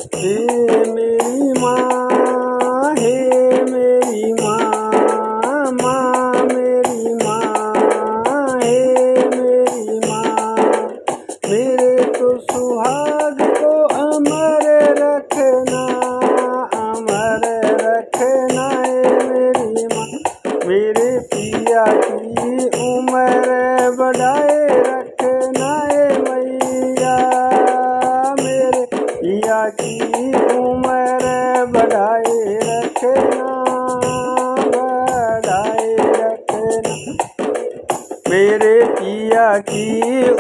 हे मेरी माँ, हे मेरी माँ, माँ मेरी माँ, हे मेरी माँ, मेरे तो सुहाग को अमर रखना, अमर रखना है मेरी माँ। मेरे पिया की उम्र बढ़ाए रखना है मैया, मेरे पिया की उम्र बढ़ाए रखना, बढ़ाए रखना। मेरे पिया की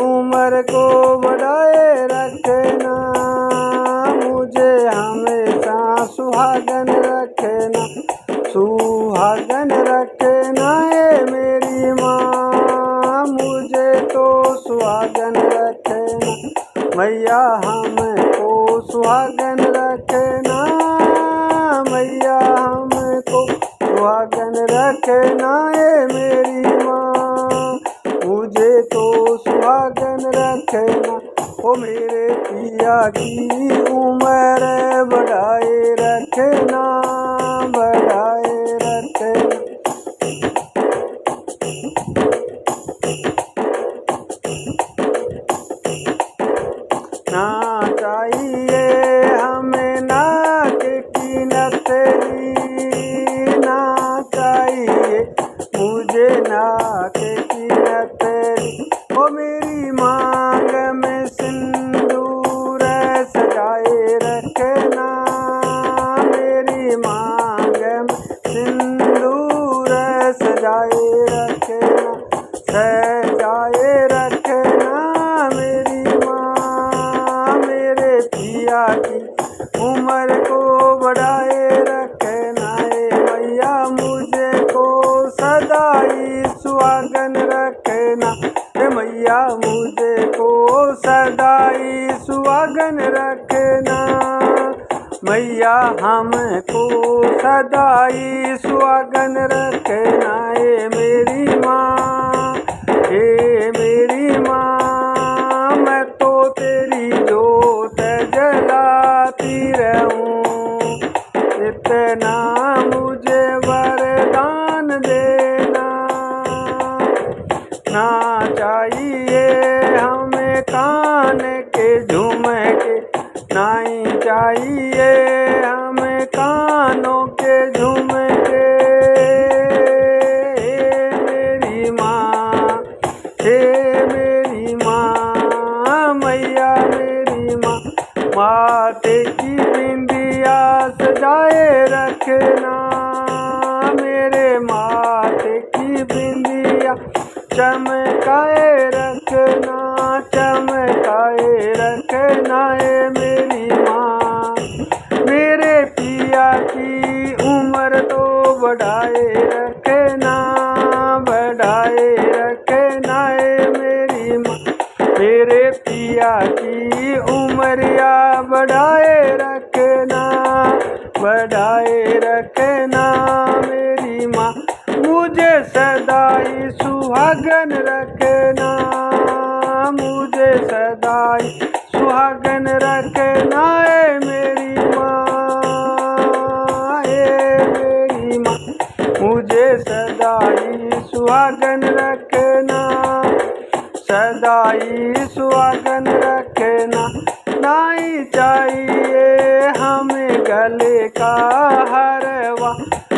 उम्र को बढ़ाए रखना, मुझे हमेशा सुहागन रखना, सुहागन रखना है मेरी माँ, मुझे तो सुहागन रखना। मैया हमको सुहागन रखना, मैया हमको सुहागन रखना है मेरी माँ, मुझे तो सुहागन रखना। ओ मेरे पिया की उम्र बढ़ाए रखना, बढ़ाए रखना। ना चाहिए हमें नाक की नथनी, ना चाहिए मुझे नाक की नथनी। ओ मेरी मांग में सिंदूर सजाए रखना, मेरी मांग में सिंदूर सजाए रखना, सजाए रखना मेरी माँ, मेरे पिया की उम्र को बढ़ाए रखना है मैया, मुझे को सदाई सुहागन रखना है मैया, मुझे को सदाई सुहागन रखना। मैया हमको सदाई सुहागन रखना है मेरी माँ, हे मेरी माँ, मैं तो तेरी जोत जलाती रहूं, इतना मुझे वरदान देना। ना चाहिए हमें कान के झुमके, नहीं चाहिए हमें कानों के झुमके, हे मेरी माँ, हे मेरी माँ, मैया मेरी माँ, माथे की बिंदिया सजाए रखना, मेरे माथे की बिंदिया चमकाए रखना, चमकाए रखना है मेरी माँ, मेरे पिया की उम्र तो बढ़ाए रखना, बढ़ाए रखना है मेरी माँ, मेरे पिया की उम्रिया बढ़ाए रखना, बढ़ाए रखना मेरी माँ, मुझे सदाई सुहागन रखना, मुझे सदाई सुहागन रखना है मेरी माँ, हे मेरी माँ, मुझे सदाई सुहागन रखना, सदाई सुहागन रखना। नहीं चाहिए हमें गले का हरवा,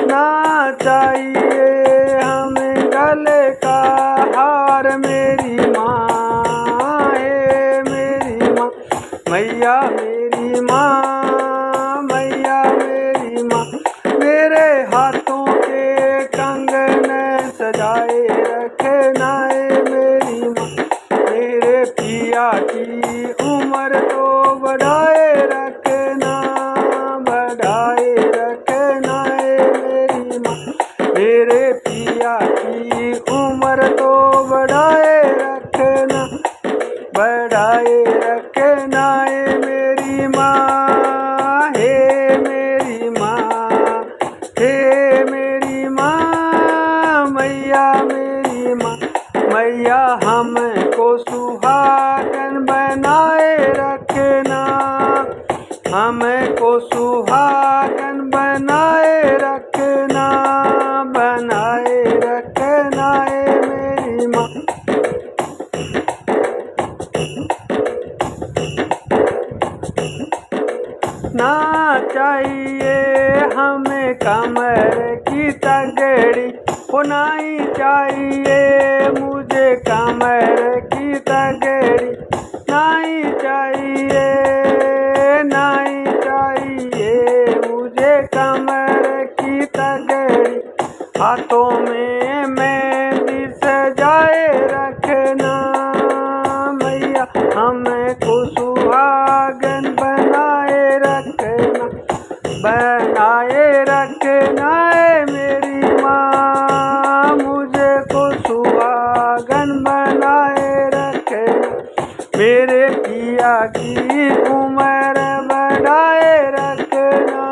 ना चाहिए हमें गले का हार मेरी माँ, हे मेरी माँ, मैया मेरी माँ, मैया मेरी माँ, मेरे हाथों के कंगन सजाए रखना है मेरी माँ, मेरे पिया की उम्र तो बढ़ाए रखना, बढ़ाए रखना है मेरी माँ, मेरे पिया की उम्र तो बढ़ाए रखना, बढ़ाए रखना है मेरी माँ। हमको सुहागन बनाए रखना, बनाए रखना है मेरी माँ। ना चाहिए हमें कमर की तगड़ी, होना ही चाहिए मुझे कमर की तगड़ी। नहीं चाहिए, नहीं चाहिए मुझे कमर की तगड़ी। हाथों में मेहंदी सजाए रखना, मैया हमको सुहागन बनाए रखना, बनाए रखना है मेरी माँ। मुझे को सुहागन बनाए रखना, मेरे पिया की उम्र बढ़ाए रखना,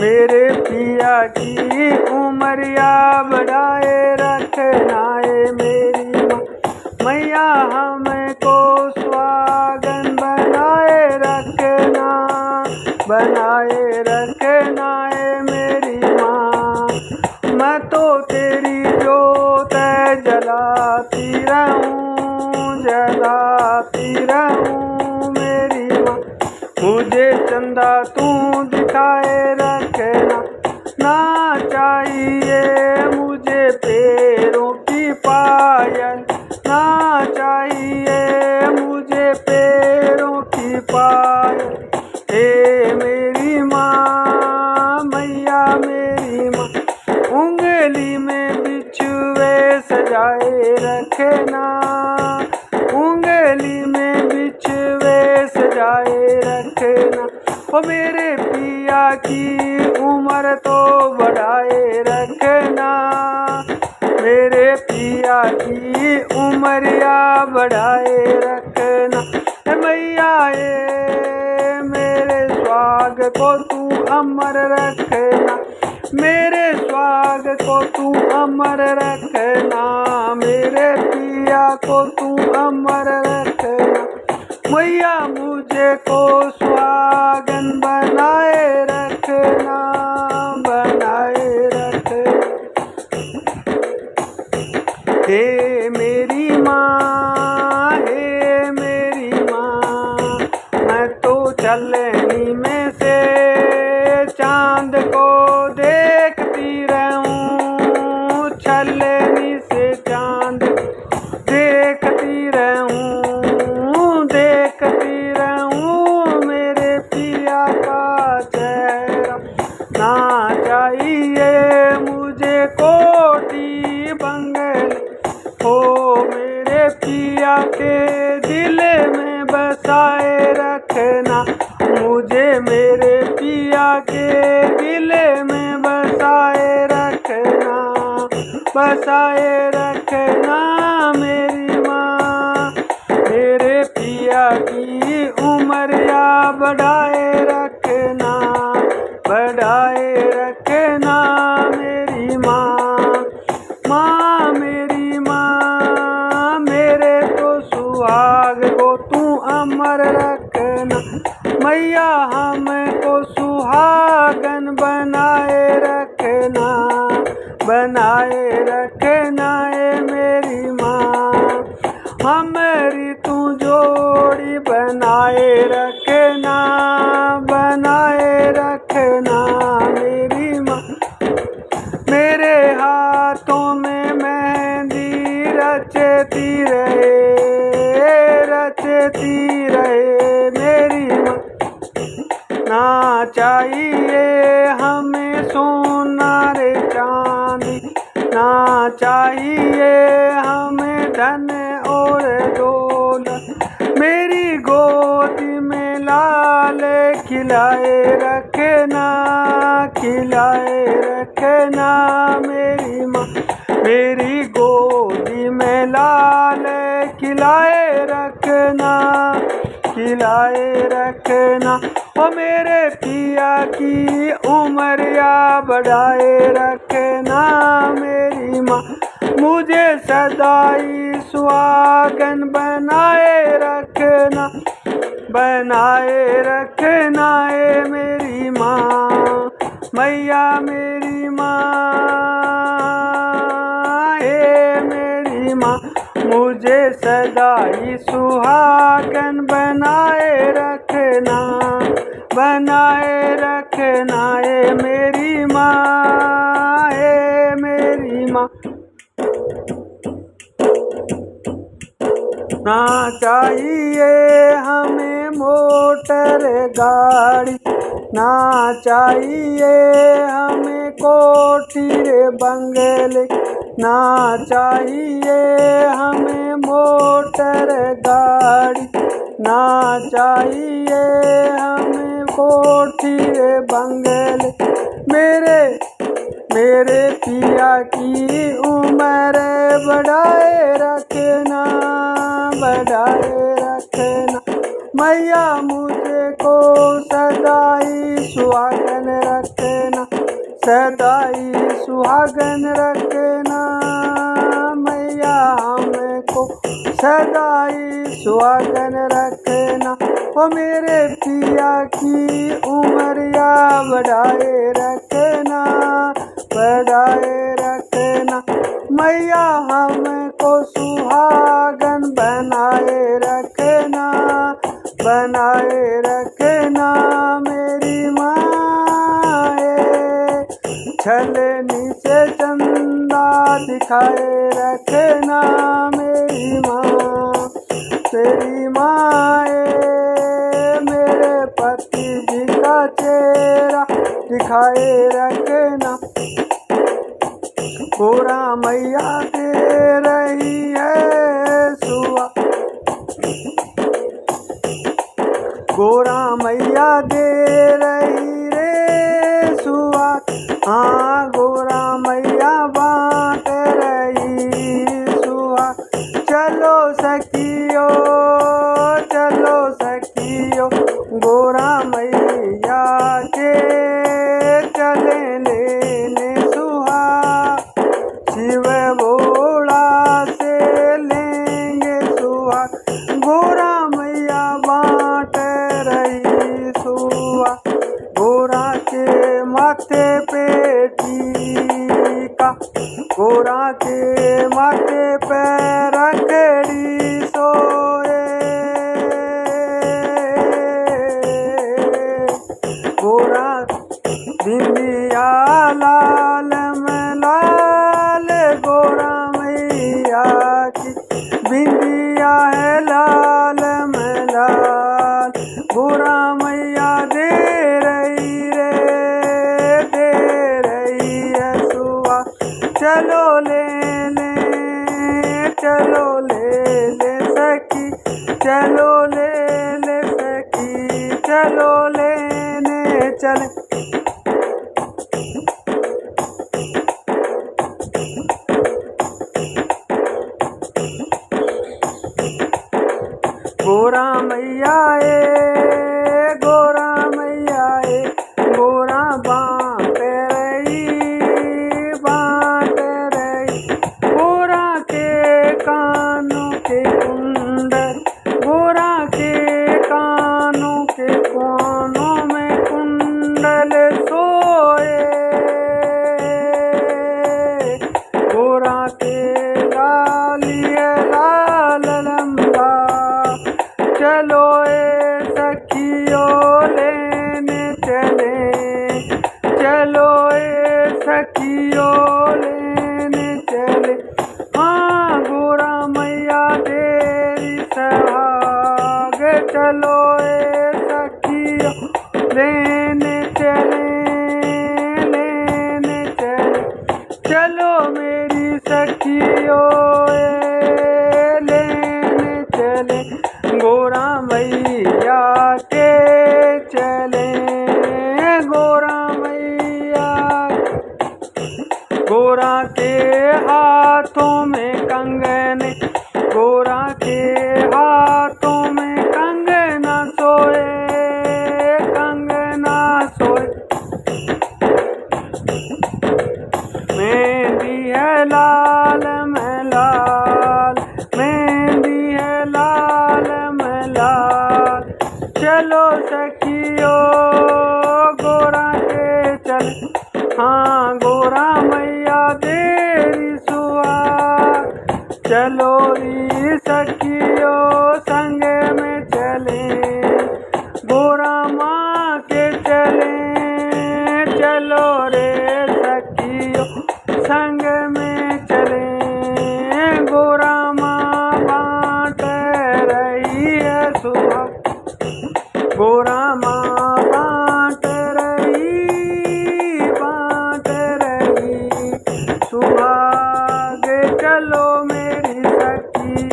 मेरे पिया की उमरिया बढ़ाए रखना है मेरी माँ। मैया हमको सुहागन बनाए रखना, बनाए रखना है मेरी माँ। मैं तो तेरी जोत जलाती रहूं, जलाती रहूं मेरी माँ। मुझे चंदा तू दिखाए रखना, ना चाहिए मुझे पैरों की पायल, ना चाहिए मुझे पैरों की पायल। हे मेरी माँ, मैया मेरी माँ, उंगली में बिछुए सजाए रखना, उंगली में बिछुए सजाए रखना। ओ मेरे पिया की उम्र तो बढ़ाए रखना, मेरे पिया की उमरिया बढ़ाए रखना। मैया मेरे स्वाग को तू अमर रखना, मेरे स्वाग को तू अमर रखना, मेरे पिया को तू अमर रखना। मैया मुझे को सुहागन बनाए रखना, बनाए रखना। हे मेरी माँ, हे मेरी माँ, मैं तो चलनी में से चांद को देखती रहूं, छलनी से चांद देखती रहूं, देखती रहूं मेरे पिया का चेहरा। ना चाहिए मुझे कोठी बंगले, हो मेरे पिया के दिल में बसाए रखना, मुझे मेरे पिया के दिल में बसाए रखना, बसाए रखना मेरी माँ। मेरे पिया की उमरिया बढ़ाए रखना, बढ़ाए रखना मेरी माँ। माँ मेरी माँ, मेरे तो सुहाग को तू अमर रखना, मैया हमको सुहागन बनाए रखना, बनाए रखना है मेरी माँ। हमारी तू जोड़ी बनाए रखना, बनाए रखना मेरी माँ। मेरे हाथों में मेहंदी रचती रहे, रचती रहे मेरी माँ। ना चाहिए हमें सोना रे चांदी, ना चाहिए हमें धन और दौलत। मेरी गोदी में लाल खिलाए रखना, खिलाए रखना मेरी माँ। मेरी गोदी में लाल खिलाए रखना, खिलाए रखना। ओ मेरे पिया की उमरिया बढ़ाए रखना मेरी माँ। मुझे सदाई सुहागन बनाए रखना, बनाए रखना ए मेरी माँ, मैया मेरी माँ, ए मेरी माँ, मुझे सदा ही सुहागन बनाए रखना, बनाए रखना ए मेरी माँ, ए मेरी माँ। ना चाहिए हमें मोटर गाड़ी, ना चाहिए हमें कोठी रे बंगले, ना चाहिए हमें मोटर गाड़ी, ना चाहिए हमें कोठी रे बंगले। मेरे पिया की उम्र बढ़ाए रखना, बढ़ाए रखना, मैया मुझे को सदाई सुहागन रखना, सदाई सुहागन रखना, मैया हमको सदाई सुहागन रखना। ओ मेरे पिया की उमरिया बढ़ाए रखना, बढ़ाए रखना, मैया हमको सुहागन बनाए रखना, बनाए रखना मेरी माए। छलनी से चंदा दिखाए रखना मेरी माँ, तेरी माए। मेरे पति जी का चेहरा दिखाए रखना, गोरा मैया दे रही है सुआ, गोरा मैया दे रही रे सुआ, हाँ गोरा मैया बांट रही सुआ। चलो सखियो, चलो सखियो, गोरा मैया के चले लेने सुहा, शिव भोला से लेंगे सुहा, गोरा मैया बांट रही सुहा। गोरा के माथे पे टीका, गोरा के माथे पे रखड़ी सोए, गोरा बिंदिया लाल में लाल, गोरा मैया की बिंदिया है लाल में लाल, गोरा मैया दे रही रे, दे रही है सुआ। चलो ले ले, चलो ले ले सखी, चलो ले ले सखी, चलो लेने चले। गोरा मैया ए, गोरा मैया ए, गोरा बांट रही, बांट रही, गोरा के कानों के कुंडल, गोरा के कानों के कोनों में कुंडल सोए, गोरा के लालिए लाल लंबा। चलो ए सखियो लेने चले, चलो ए सखियो लेने चले, हाँ गोरा मैया तेरी सहाग। चलो ए सखियो लेने चले, लेने चले, चलो मेरी सखियो लेने चले, गोरा मैया के चले, गोरा मैया। गोरा के हाथों में कंगने, गोरा के हाथों में कंगना सोए, कंगना सोए। मेहंदी है लाल में लाल, मेहंदी है लाल में लाल, चलो सखियो गोरा के चले, हाँ गोरा मैया तेरी सुहाग। चलो री सखियो संग में चले, गोरा माँ के चले। चलो रे सखियो संग में चले, गोरा माँ बाँट रही है सुहाग। गोरा माँ बाँट रही सुहाग। चलो मेरी सखी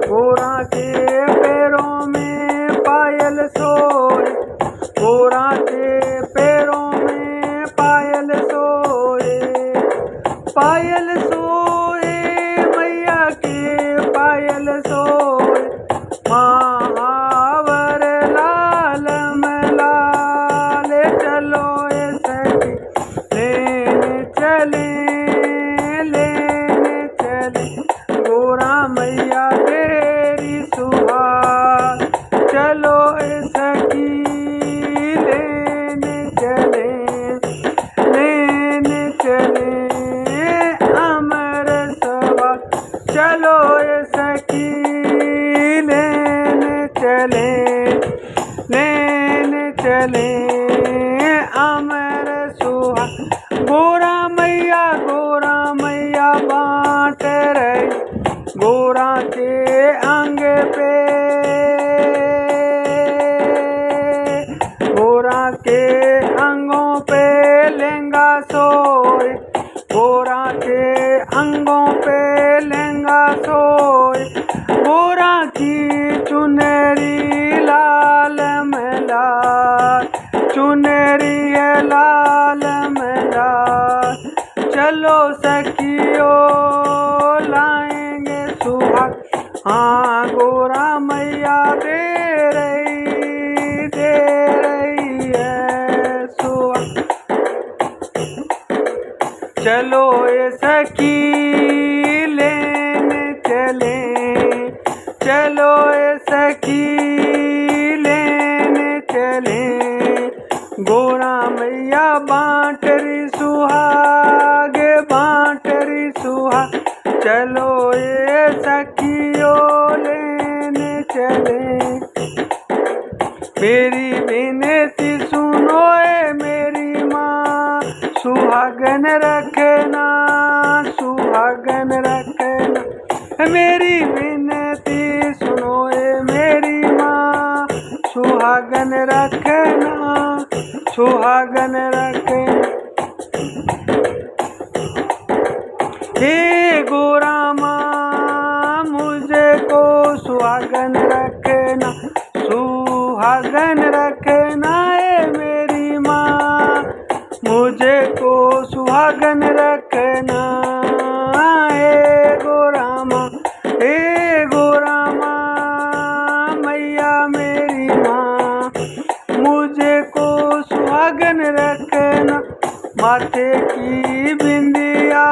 गोरा के पैरों में पायल सोए, गोरा के पैरों में पायल सोए। पायल सोए मैया के पायल सोए, महावर लाल मलाल। चलो ए सखी लेने चले, लेने चले, गोरा मैया तेरी सुहाग। चलो ए सखी लेने चले, लेने चले अमर सवा। चलो ए सखी लेने चले, लेने चले अमर सुहा। गोरा मैया बाँट रही गोरा के अंग पे, गोरा के अंगों पे लहंगा सोए, गोरा के अंगों पे लहंगा सोए। गोरा की चुनरी लाल में लाल, चुनरी है लाल में लाल। चलो सखियो लाएंगे सुहाग, हाँ गोरा मैया दे रही है सुहाग। चलो ए सखी लेने चले, चलो ए सखी लेने चले, गोरा मैया बाँट रही सुहाग, बाँट रही सुहाग। चलो ए सखियो लेने चले, मेरी विनती सुनो ए मेरी माँ, सुहागन रखना, सुहागन रखना। मेरी विनती सुनो ए मेरी माँ, सुहागन रखना, सुहागन रखना। हे गोरा माँ मुझे को सुहागन रखना, सुहागन रखना ए मेरी माँ, मुझे को सुहागन रखना। हे गोरा माँ, हे गोरा माँ मैया मेरी माँ, मुझे को सुहागन रखना। माथे की बिंदिया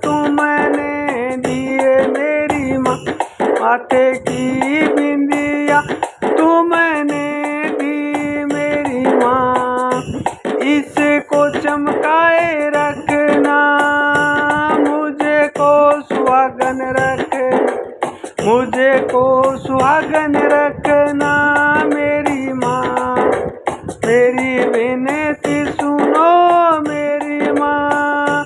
तुमने दिए मेरी माँ, माथे की बिंदिया तुमने दी मेरी माँ। इसको चमकाए रखना, मुझे को सुहागन रखना, मुझे को सुहागन रखना मेरी माँ। मेरी विनती सुनो मेरी माँ,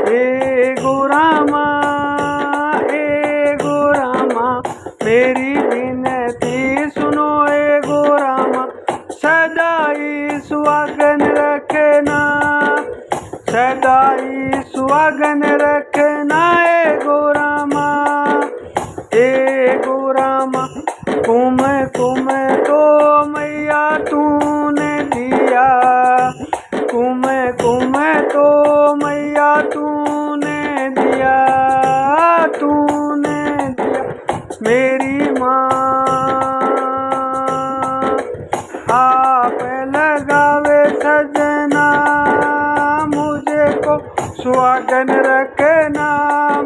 ए गोरा माँ, ए गोरा माँ। मेरी विनती सुनो ए गोरा माँ, सदाई सुहागन रखना, सदाई सुहागन रखना ए गोरा माँ, ए गोरा माँ। कुम कुम तो मैया तूने दिया, कुम कुम तो मैया तूने दिया, तूने दिया मेरी माँ। आप लगावे सजना, मुझे को सुहागन रखना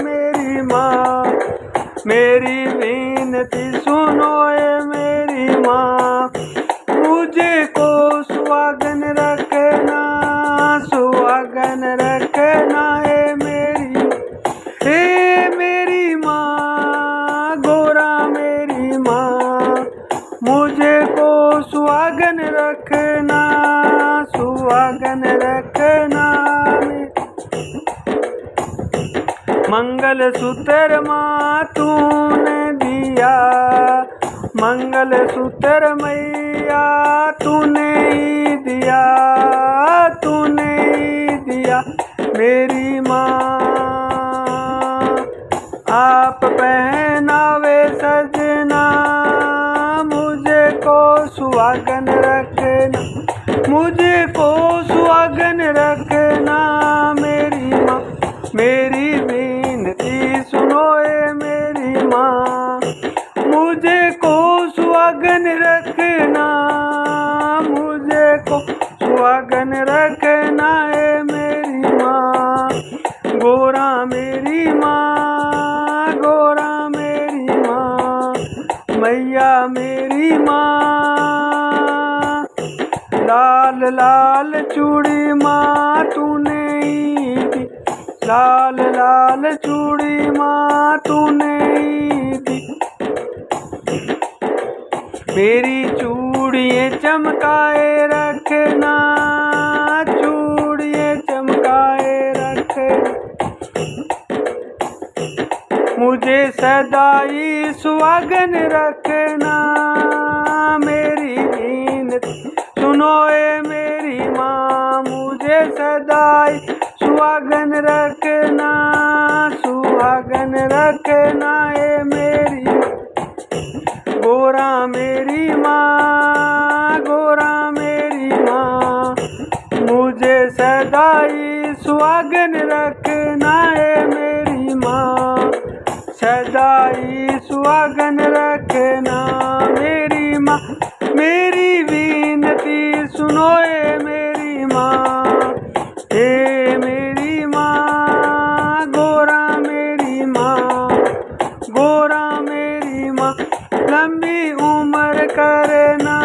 मेरी माँ। मेरी विनती सुनो ए मेरी माँ, मुझे को सुहागन रखना, सुहागन रखना हे मेरी माँ, गोरा मेरी माँ। मुझे को सुहागन रखना, सुहागन रखना। मंगल सूत्र माँ तूने दिया, मंगल सूत्र मैया तूने ही दिया, तूने ही दिया मेरी माँ। आप पहनावे सजना, मुझे को सुहागन रखना, मुझे को सुहागन रखना मेरी माँ। मेरी विनती सुनो ए मेरी माँ, मुझे को सुहागन रखना, मुझे को सुहागन रखना है मेरी माँ। गोरा मेरी माँ, गोरा मेरी माँ, मैया मेरी माँ। लाल लाल चूड़ी माँ तूने ही दी, लाल लाल चूड़ी माँ तूने ही दी। मेरी चूड़ियाँ चमकाए रखना, चूड़ियाँ चमकाए रखना। मुझे सदाई सुहागन रखना, मेरी विनती सुनो ए मेरी माँ। मुझे सदाई सुहागन रखना, सुहागन रखना ए मेरी माँ। गोरा मेरी माँ, गोरा मेरी माँ, मुझे सदाई सुहागन रखना है मेरी माँ। सदाई सुहागन रखना मेरी माँ। मेरी विनती सुनो ए मेरी माँ, हे मेरी माँ। गोरा मेरी माँ, गोरा मेरी माँ। लंबी उम्र करना,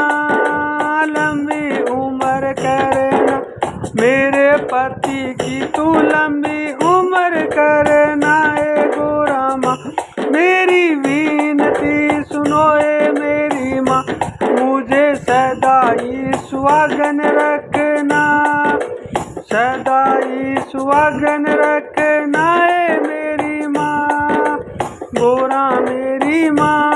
लंबी उम्र करना मेरे पति की तू लंबी उम्र करना ए गोरा माँ। मेरी विनती सुनो ए मेरी माँ, मुझे सदाई सुहागन रखना, सदाई सुहागन रखना ए मेरी माँ। गोरा मेरी माँ।